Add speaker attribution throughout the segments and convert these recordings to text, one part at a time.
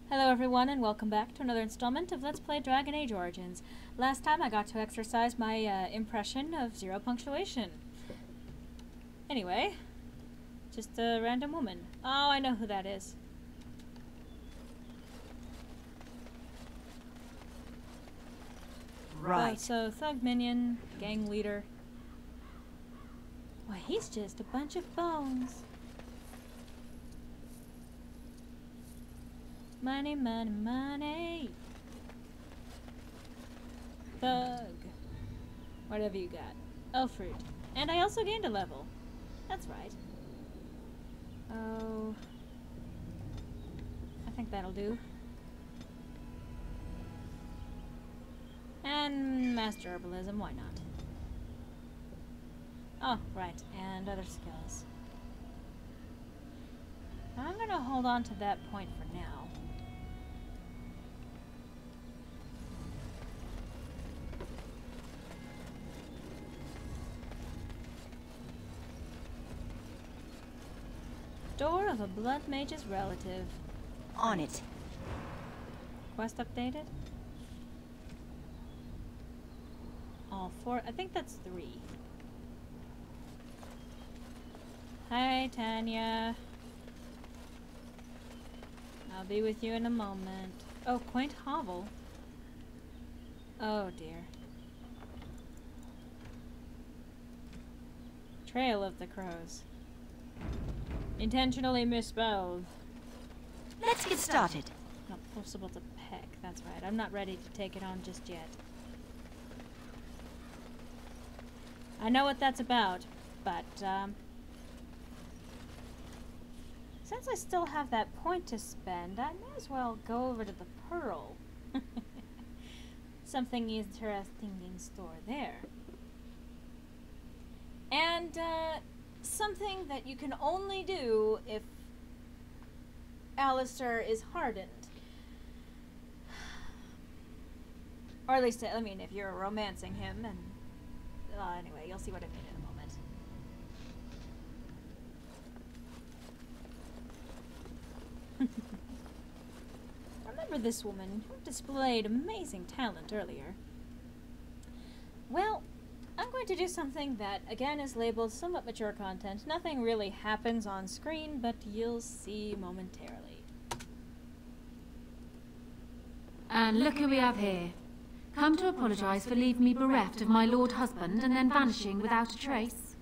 Speaker 1: Hello everyone and welcome back to another installment of Let's Play Dragon Age Origins. Last time I got to exercise my impression of zero punctuation. Anyway, just a random woman. Oh, I know who that is.
Speaker 2: Right.
Speaker 1: So thug minion, gang leader. Why, he's just a bunch of bones. Money, money, money. Thug. Whatever you got. Oh, fruit. And I also gained a level. That's right. Oh. I think that'll do. And Master Herbalism, why not? Oh, right. And other skills. I'm gonna hold on to that point for now. Door of a blood mage's relative.
Speaker 2: On it.
Speaker 1: Quest updated? All four. I think that's 3. Hi, Tanya. I'll be with you in a moment. Oh, quaint hovel. Oh dear. Trail of the Crows. Intentionally misspelled.
Speaker 2: Let's get started.
Speaker 1: Not possible to peck, that's right. I'm not ready to take it on just yet. I know what that's about, but, since I still have that point to spend, I may as well go over to the Pearl. Something interesting in store there. And, something that you can only do if Alistair is hardened. Or at least, I mean, if you're romancing him, and anyway, you'll see what I mean in a moment. Remember this woman who displayed amazing talent earlier? Well, I'm going to do something that, again, is labeled somewhat mature content. Nothing really happens on screen, but you'll see momentarily.
Speaker 3: And look who we have here. Come to apologize for leaving me bereft of my lord husband and then vanishing without a trace.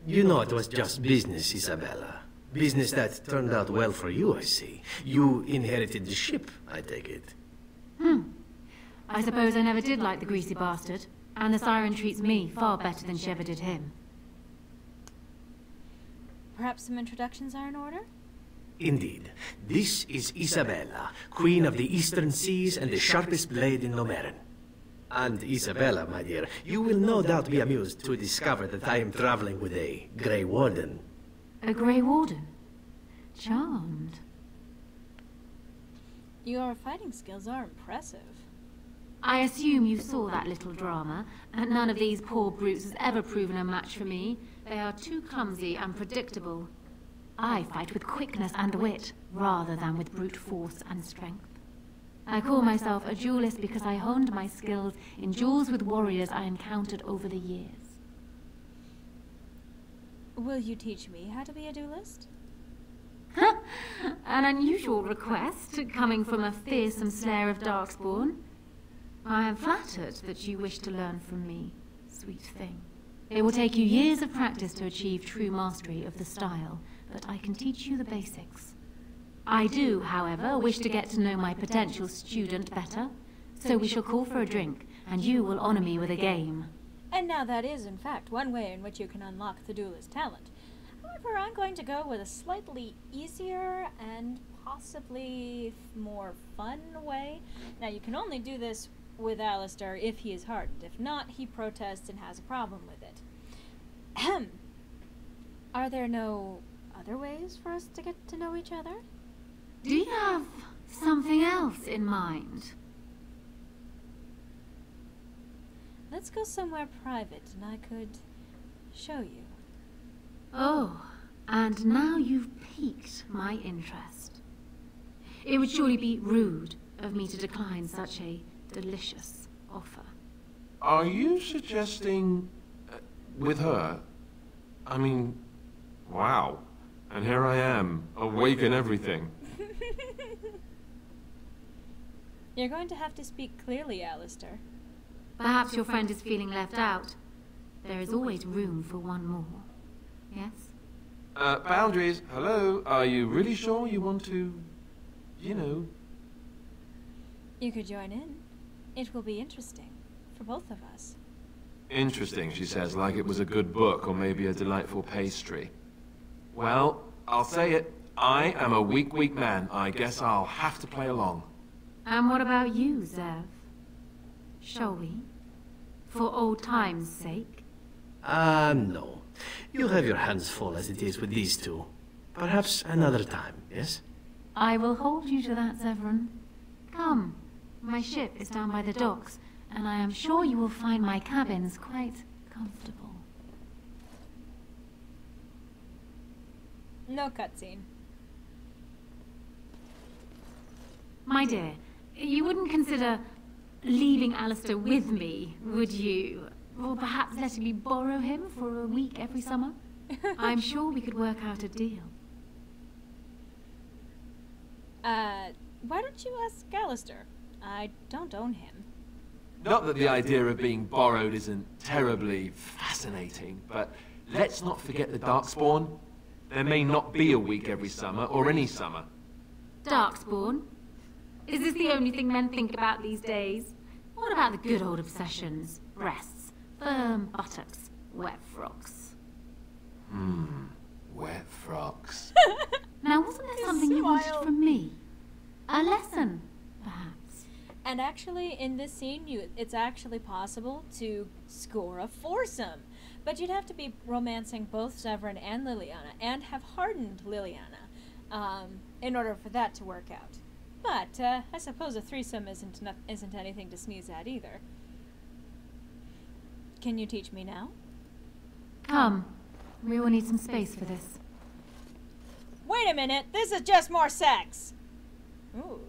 Speaker 4: You know it was just business, Isabella. Business that turned out well for you, I see. You inherited the ship, I take it.
Speaker 3: I suppose I never did like the greasy bastard. And the siren treats me far better than she ever did him.
Speaker 1: Perhaps some introductions are in order?
Speaker 4: Indeed. This is Isabella, Queen of the Eastern Seas and the sharpest blade in Lomerin. And Isabella, my dear, you will no doubt be amused to discover that I am traveling with a Grey Warden.
Speaker 3: A Grey Warden? Charmed.
Speaker 1: Your fighting skills are impressive.
Speaker 3: I assume you saw that little drama, and none of these poor brutes has ever proven a match for me. They are too clumsy and predictable. I fight with quickness and wit, rather than with brute force and strength. I call myself a duelist because I honed my skills in duels with warriors I encountered over the years.
Speaker 1: Will you teach me how to be a duelist?
Speaker 3: An unusual request, coming from a fearsome slayer of Darkspawn. I am flattered that you wish to learn from me, sweet thing. It will take you years of practice to achieve true mastery of the style, but I can teach you the basics. I do, however, wish to get to know my potential student better, so we shall call for a drink, and you will honor me with a game.
Speaker 1: And now that is, in fact, one way in which you can unlock the duelist talent. However, I'm going to go with a slightly easier and possibly more fun way. Now, you can only do this with Alistair if he is hardened. If not, he protests and has a problem with it. Ahem. Are there no other ways for us to get to know each other?
Speaker 3: Do you have something else in mind?
Speaker 1: Let's go somewhere private and I could show you.
Speaker 3: Oh, and now you've piqued my interest. It would surely be rude of me to decline such a delicious offer.
Speaker 5: Are you suggesting... with her? I mean, wow. And here I am, awake and everything.
Speaker 1: You're going to have to speak clearly, Alistair.
Speaker 3: Perhaps your friend is feeling left out. There is always room for one more. Yes?
Speaker 5: Boundaries, hello? Are you really sure you want to... you know...
Speaker 1: You could join in. It will be interesting. For both of us.
Speaker 5: Interesting, she says, like it was a good book or maybe a delightful pastry. Well, I'll say it. I am a weak man. I guess I'll have to play along.
Speaker 3: And what about you, Zev? Shall we? For old time's sake?
Speaker 4: No. You have your hands full as it is with these two. Perhaps another time, yes?
Speaker 3: I will hold you to that, Zevran. Come. My ship is down by the docks, and I am sure you will find my cabins quite comfortable.
Speaker 1: No cutscene.
Speaker 3: My dear, you wouldn't consider leaving Alistair with me, would you? Or perhaps letting me borrow him for a week every summer? I'm sure we could work out a deal.
Speaker 1: Why don't you ask Alistair? I don't own him.
Speaker 5: Not that the idea of being borrowed isn't terribly fascinating, but let's not forget the Darkspawn. There may not be a week every summer, or any summer.
Speaker 3: Darkspawn? Is this the only thing men think about these days? What about the good old obsessions? Breasts, firm buttocks, wet frocks.
Speaker 5: Wet frocks.
Speaker 3: Now, wasn't there something you wanted from me? A lesson, perhaps?
Speaker 1: And actually, in this scene, it's actually possible to score a foursome. But you'd have to be romancing both Zevran and Liliana, and have hardened Liliana, in order for that to work out. But, I suppose a threesome isn't anything to sneeze at either. Can you teach me now?
Speaker 3: Come. We will need some space for this.
Speaker 1: Wait a minute! This is just more sex! Ooh.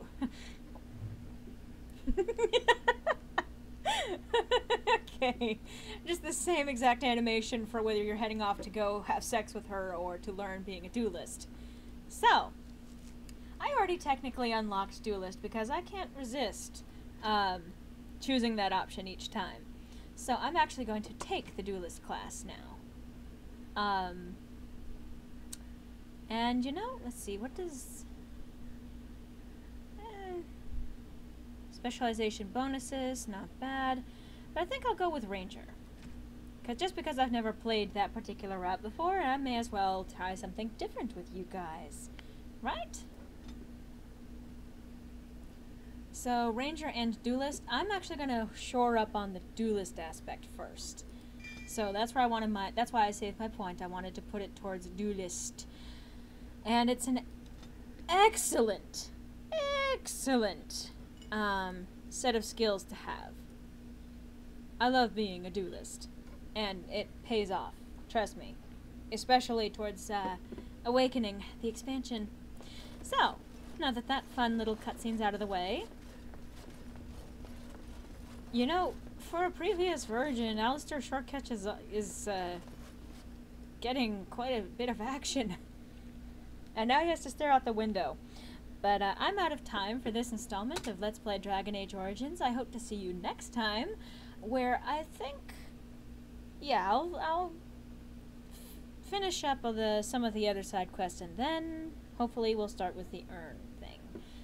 Speaker 1: Okay. Just the same exact animation for whether you're heading off to go have sex with her or to learn being a duelist. So, I already technically unlocked duelist because I can't resist choosing that option each time. So I'm actually going to take the duelist class now. And you know, let's see, what does... specialization bonuses, not bad. But I think I'll go with Ranger. Just because I've never played that particular route before, I may as well try something different with you guys. Right? So, Ranger and Duelist. I'm actually going to shore up on the Duelist aspect first. So that's where I wanted that's why I saved my point. I wanted to put it towards Duelist. And it's an excellent set of skills to have. I love being a duelist, and it pays off, trust me, especially towards Awakening, the expansion. So, now that that fun little cutscene's out of the way, you know, for a previous version, Alistair Shortcatch is getting quite a bit of action. And now he has to stare out the window. But I'm out of time for this installment of Let's Play Dragon Age Origins. I hope to see you next time, where I think, yeah, I'll finish up some of the other side quests, and then hopefully we'll start with the urn thing,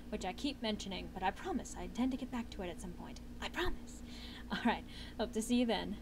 Speaker 1: which I keep mentioning, but I promise I intend to get back to it at some point. I promise. Alright, hope to see you then.